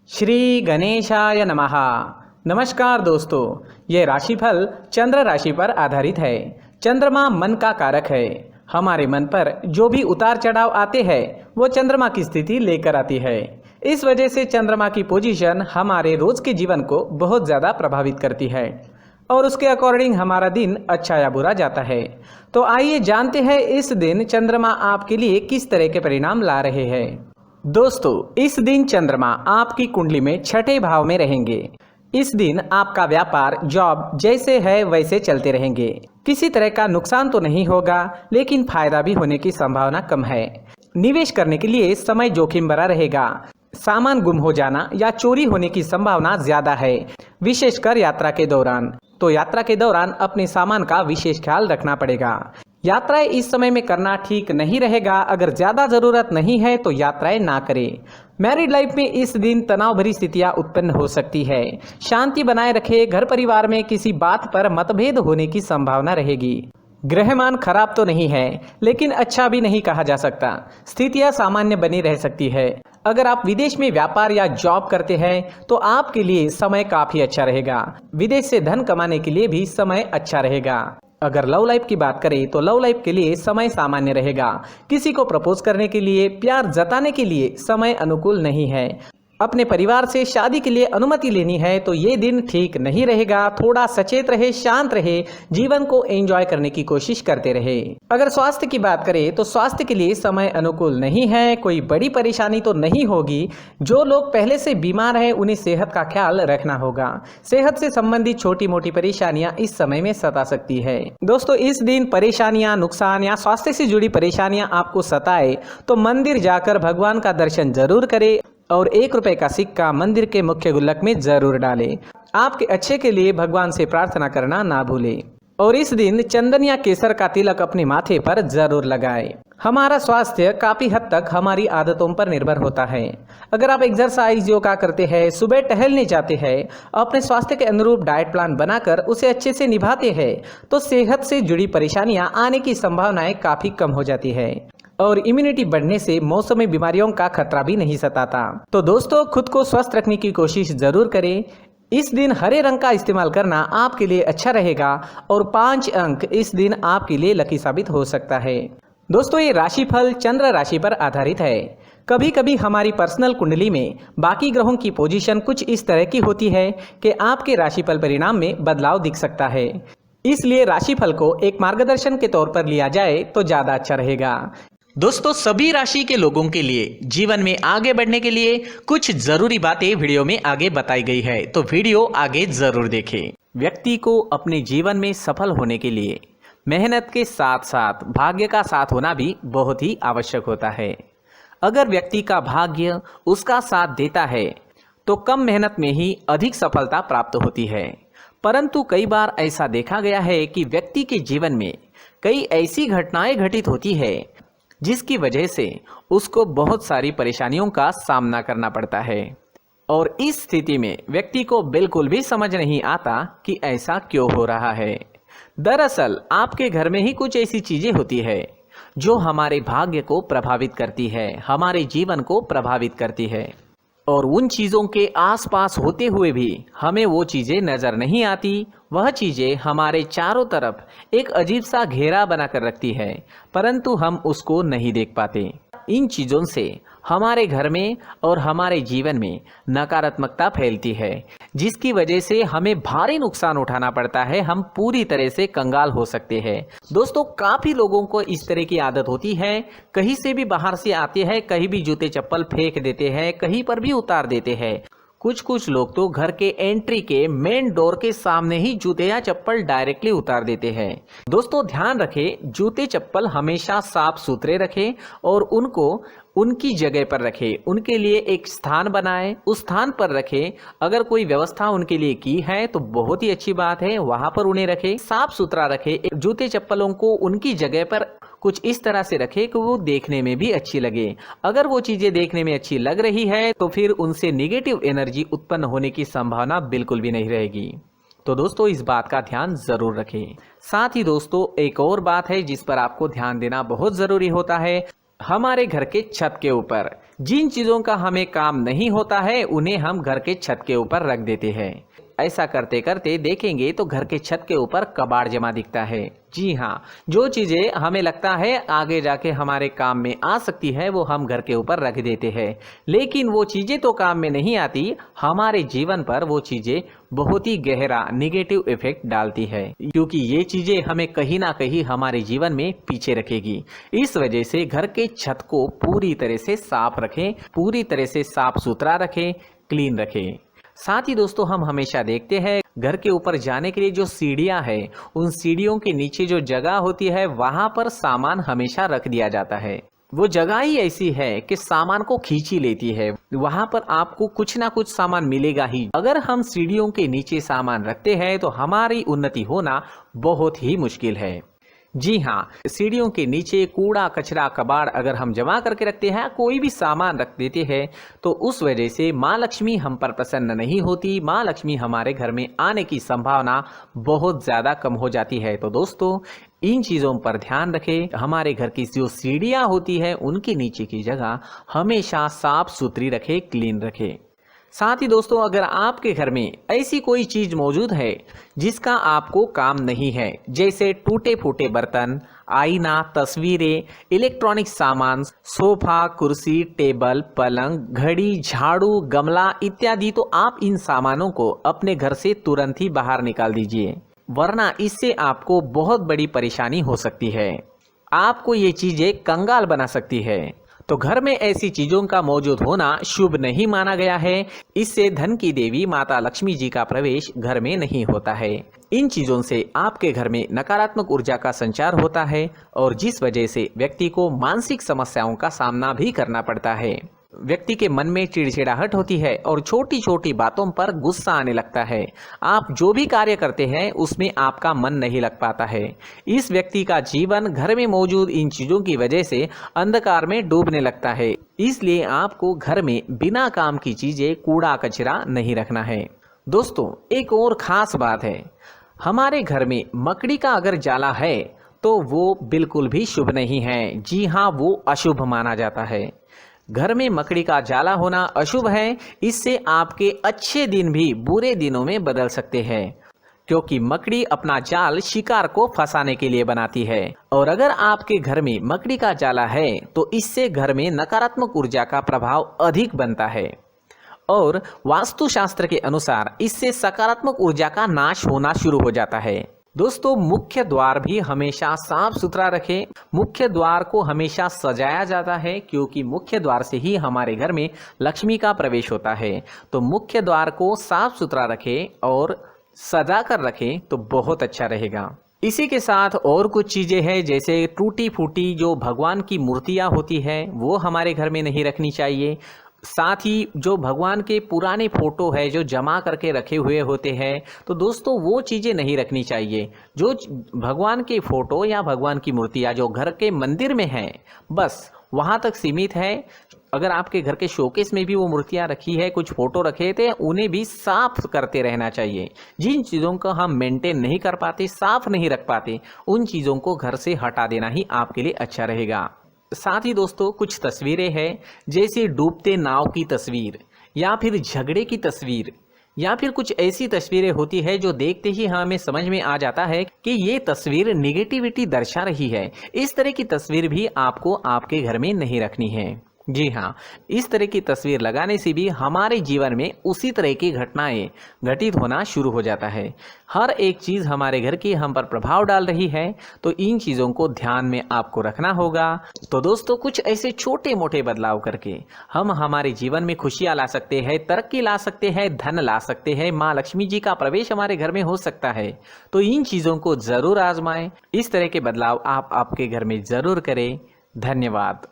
श्री गणेशाय नमः। नमस्कार दोस्तों, ये राशिफल चंद्र राशि पर आधारित है। चंद्रमा मन का कारक है। हमारे मन पर जो भी उतार चढ़ाव आते हैं वो चंद्रमा की स्थिति लेकर आती है। इस वजह से चंद्रमा की पोजीशन हमारे रोज के जीवन को बहुत ज़्यादा प्रभावित करती है और उसके अकॉर्डिंग हमारा दिन अच्छा या बुरा जाता है। तो आइए जानते हैं इस दिन चंद्रमा आपके लिए किस तरह के परिणाम ला रहे हैं। दोस्तों, इस दिन चंद्रमा आपकी कुंडली में छठे भाव में रहेंगे। इस दिन आपका व्यापार, जॉब जैसे है वैसे चलते रहेंगे। किसी तरह का नुकसान तो नहीं होगा, लेकिन फायदा भी होने की संभावना कम है। निवेश करने के लिए समय जोखिम भरा रहेगा। सामान गुम हो जाना या चोरी होने की संभावना ज्यादा है, विशेषकर यात्रा के दौरान। तो यात्रा के दौरान अपने सामान का विशेष ख्याल रखना पड़ेगा। यात्राएं इस समय में करना ठीक नहीं रहेगा। अगर ज्यादा जरूरत नहीं है तो यात्राएं ना करें। मैरिड लाइफ में इस दिन तनाव भरी स्थितियां उत्पन्न हो सकती है। शांति बनाए रखें। घर परिवार में किसी बात पर मतभेद होने की संभावना रहेगी। ग्रहमान खराब तो नहीं है, लेकिन अच्छा भी नहीं कहा जा सकता। स्थितियां सामान्य बनी रह सकती है। अगर आप विदेश में व्यापार या जॉब करते हैं तो आपके लिए समय काफी अच्छा रहेगा। विदेश से धन कमाने के लिए भी समय अच्छा रहेगा। अगर लव लाइफ की बात करें तो लव लाइफ के लिए समय सामान्य रहेगा। किसी को प्रपोज करने के लिए, प्यार जताने के लिए समय अनुकूल नहीं है। अपने परिवार से शादी के लिए अनुमति लेनी है तो ये दिन ठीक नहीं रहेगा। थोड़ा सचेत रहे, शांत रहे, जीवन को एंजॉय करने की कोशिश करते रहे। अगर स्वास्थ्य की बात करें तो स्वास्थ्य के लिए समय अनुकूल नहीं है। कोई बड़ी परेशानी तो नहीं होगी। जो लोग पहले से बीमार हैं उन्हें सेहत का ख्याल रखना होगा। सेहत से संबंधित छोटी मोटी परेशानियां इस समय में सता सकती है। दोस्तों, इस दिन परेशानियां, नुकसान या स्वास्थ्य से जुड़ी परेशानियां आपको सताए तो मंदिर जाकर भगवान का दर्शन जरूर करें और 1 रुपए का सिक्का मंदिर के मुख्य गुल्लक में जरूर डालें। आपके अच्छे के लिए भगवान से प्रार्थना करना ना भूलें। और इस दिन चंदन या केसर का तिलक अपने माथे पर जरूर लगाएं। हमारा स्वास्थ्य काफी हद तक हमारी आदतों पर निर्भर होता है। अगर आप एक्सरसाइज, योगा करते हैं, सुबह टहलने जाते हैं, अपने स्वास्थ्य के अनुरूप डाइट प्लान बनाकर उसे अच्छे से निभाते हैं तो सेहत से जुड़ी परेशानियां आने की संभावनाएं काफी कम हो जाती है और इम्यूनिटी बढ़ने से मौसमी बीमारियों का खतरा भी नहीं सताता। तो दोस्तों, खुद को स्वस्थ रखने की कोशिश जरूर करें। इस दिन हरे रंग का इस्तेमाल करना आपके लिए अच्छा रहेगा और 5 अंक इस दिन आपके लिए लकी साबित हो सकता है। दोस्तों, ये राशिफल चंद्र राशि पर आधारित है। कभी कभी हमारी पर्सनल कुंडली में बाकी ग्रहों की पोजीशन कुछ इस तरह की होती है कि आपके राशिफल परिणाम में बदलाव दिख सकता है। इसलिए राशिफल को एक मार्गदर्शन के तौर पर लिया जाए तो ज्यादा अच्छा रहेगा। दोस्तों, सभी राशि के लोगों के लिए जीवन में आगे बढ़ने के लिए कुछ जरूरी बातें वीडियो में आगे बताई गई है, तो वीडियो आगे जरूर देखें। व्यक्ति को अपने जीवन में सफल होने के लिए मेहनत के साथ साथ भाग्य का साथ होना भी बहुत ही आवश्यक होता है। अगर व्यक्ति का भाग्य उसका साथ देता है तो कम मेहनत में ही अधिक सफलता प्राप्त होती है। परंतु कई बार ऐसा देखा गया है कि व्यक्ति के जीवन में कई ऐसी घटनाएं घटित होती है जिसकी वजह से उसको बहुत सारी परेशानियों का सामना करना पड़ता है और इस स्थिति में व्यक्ति को बिल्कुल भी समझ नहीं आता कि ऐसा क्यों हो रहा है। दरअसल आपके घर में ही कुछ ऐसी चीजें होती है जो हमारे भाग्य को प्रभावित करती है, हमारे जीवन को प्रभावित करती है और उन चीज़ों के आसपास होते हुए भी हमें वो चीज़ें नज़र नहीं आती। वह चीज़ें हमारे चारों तरफ एक अजीब सा घेरा बनाकर रखती है, परंतु हम उसको नहीं देख पाते। इन चीज़ों से हमारे घर में और हमारे जीवन में नकारात्मकता फैलती है, जिसकी वजह से हमें भारी नुकसान उठाना पड़ता है। हम पूरी तरह से कंगाल हो सकते हैं। दोस्तों, काफ़ी लोगों को इस तरह की आदत होती है। कहीं से भी बाहर से आते हैं, कहीं भी जूते चप्पल फेंक देते हैं, कहीं पर भी उतार देते हैं। कुछ लोग तो घर के एंट्री के मेन डोर के सामने ही जूते या चप्पल डायरेक्टली उतार देते हैं। दोस्तों, ध्यान रखें, जूते चप्पल हमेशा साफ सुथरे रखें और उनको उनकी जगह पर रखें। उनके लिए एक स्थान बनाएं, उस स्थान पर रखें। अगर कोई व्यवस्था उनके लिए की है तो बहुत ही अच्छी बात है, वहां पर उन्हें रखें, साफ सुथरा रखें। जूते चप्पलों को उनकी जगह पर कुछ इस तरह से रखें कि वो देखने में भी अच्छी लगे। अगर वो चीजें देखने में अच्छी लग रही है तो फिर उनसे नेगेटिव एनर्जी उत्पन्न होने की संभावना बिल्कुल भी नहीं रहेगी। तो दोस्तों, इस बात का ध्यान जरूर रखें। साथ ही दोस्तों, एक और बात है जिस पर आपको ध्यान देना बहुत जरूरी होता है। हमारे घर के छत के ऊपर जिन चीज़ों का हमें काम नहीं होता है उन्हें हम घर के छत के ऊपर रख देते हैं। ऐसा करते करते देखेंगे तो घर के छत के ऊपर कबाड़ जमा दिखता है। जी हाँ, जो चीज़ें हमें लगता है आगे जाके हमारे काम में आ सकती है वो हम घर के ऊपर रख देते हैं, लेकिन वो चीज़ें तो काम में नहीं आती, हमारे जीवन पर वो चीज़ें बहुत ही गहरा निगेटिव इफेक्ट डालती है, क्योंकि ये चीज़ें हमें कहीं ना कहीं हमारे जीवन में पीछे रखेगी। इस वजह से घर के छत को पूरी तरह से साफ रखें, पूरी तरह से साफ सुथरा रखें, क्लीन रखें। साथ ही दोस्तों हम हमेशा देखते हैं घर के ऊपर जाने के लिए जो सीढ़ियां है, उन सीढ़ियों के नीचे जो जगह होती है वहां पर सामान हमेशा रख दिया जाता है। वो जगह ही ऐसी है कि सामान को खींच ही लेती है, वहां पर आपको कुछ ना कुछ सामान मिलेगा ही। अगर हम सीढ़ियों के नीचे सामान रखते हैं तो हमारी उन्नति होना बहुत ही मुश्किल है। जी हाँ, सीढ़ियों के नीचे कूड़ा कचरा कबाड़ अगर हम जमा करके रखते हैं, कोई भी सामान रख देते हैं, तो उस वजह से माँ लक्ष्मी हम पर प्रसन्न नहीं होती, माँ लक्ष्मी हमारे घर में आने की संभावना बहुत ज़्यादा कम हो जाती है। तो दोस्तों इन चीज़ों पर ध्यान रखें, हमारे घर की जो सीढ़ियाँ होती है उनके नीचे की जगह हमेशा साफ सुथरी रखें, क्लीन रखें। साथ ही दोस्तों अगर आपके घर में ऐसी कोई चीज मौजूद है जिसका आपको काम नहीं है, जैसे टूटे फूटे बर्तन, आईना, तस्वीरें, इलेक्ट्रॉनिक सामान, सोफा, कुर्सी, टेबल, पलंग, घड़ी, झाड़ू, गमला इत्यादि, तो आप इन सामानों को अपने घर से तुरंत ही बाहर निकाल दीजिए, वरना इससे आपको बहुत बड़ी परेशानी हो सकती है। आपको ये चीजें कंगाल बना सकती है। तो घर में ऐसी चीजों का मौजूद होना शुभ नहीं माना गया है। इससे धन की देवी माता लक्ष्मी जी का प्रवेश घर में नहीं होता है। इन चीजों से आपके घर में नकारात्मक ऊर्जा का संचार होता है और जिस वजह से व्यक्ति को मानसिक समस्याओं का सामना भी करना पड़ता है। व्यक्ति के मन में चिड़चिड़ाहट होती है और छोटी छोटी बातों पर गुस्सा आने लगता है। आप जो भी कार्य करते हैं उसमें आपका मन नहीं लग पाता है। इस व्यक्ति का जीवन घर में मौजूद इन चीजों की वजह से अंधकार में डूबने लगता है। इसलिए आपको घर में बिना काम की चीजें, कूड़ा कचरा नहीं रखना है। दोस्तों एक और खास बात है, हमारे घर में मकड़ी का अगर जाला है तो वो बिल्कुल भी शुभ नहीं है। जी हाँ, वो अशुभ माना जाता है। घर में मकड़ी का जाला होना अशुभ है। इससे आपके अच्छे दिन भी बुरे दिनों में बदल सकते हैं, क्योंकि मकड़ी अपना जाल शिकार को फंसाने के लिए बनाती है। और अगर आपके घर में मकड़ी का जाला है तो इससे घर में नकारात्मक ऊर्जा का प्रभाव अधिक बनता है और वास्तुशास्त्र के अनुसार इससे सकारात्मक ऊर्जा का नाश होना शुरू हो जाता है। दोस्तों मुख्य द्वार भी हमेशा साफ सुथरा रखें। मुख्य द्वार को हमेशा सजाया जाता है, क्योंकि मुख्य द्वार से ही हमारे घर में लक्ष्मी का प्रवेश होता है। तो मुख्य द्वार को साफ सुथरा रखें और सजा कर रखें तो बहुत अच्छा रहेगा। इसी के साथ और कुछ चीजें हैं, जैसे टूटी फूटी जो भगवान की मूर्तियां होती है वो हमारे घर में नहीं रखनी चाहिए। साथ ही जो भगवान के पुराने फोटो है जो जमा करके रखे हुए होते हैं, तो दोस्तों वो चीज़ें नहीं रखनी चाहिए। जो भगवान के फोटो या भगवान की मूर्तियाँ जो घर के मंदिर में हैं बस वहाँ तक सीमित है। अगर आपके घर के शोकेस में भी वो मूर्तियाँ रखी है, कुछ फोटो रखे थे, उन्हें भी साफ करते रहना चाहिए। जिन चीज़ों को हम मेंटेन नहीं कर पाते, साफ नहीं रख पाते, उन चीज़ों को घर से हटा देना ही आपके लिए अच्छा रहेगा। साथ ही दोस्तों कुछ तस्वीरें हैं, जैसे डूबते नाव की तस्वीर या फिर झगड़े की तस्वीर या फिर कुछ ऐसी तस्वीरें होती है जो देखते ही हमें समझ में आ जाता है कि ये तस्वीर निगेटिविटी दर्शा रही है। इस तरह की तस्वीर भी आपको आपके घर में नहीं रखनी है। जी हाँ, इस तरह की तस्वीर लगाने से भी हमारे जीवन में उसी तरह की घटनाएं घटित होना शुरू हो जाता है। हर एक चीज़ हमारे घर की हम पर प्रभाव डाल रही है, तो इन चीज़ों को ध्यान में आपको रखना होगा। तो दोस्तों कुछ ऐसे छोटे मोटे बदलाव करके हम हमारे जीवन में खुशियाँ ला सकते हैं, तरक्की ला सकते हैं, धन ला सकते हैं, माँ लक्ष्मी जी का प्रवेश हमारे घर में हो सकता है। तो इन चीज़ों को ज़रूर आजमाएं। इस तरह के बदलाव आप आपके घर में ज़रूर करें। धन्यवाद।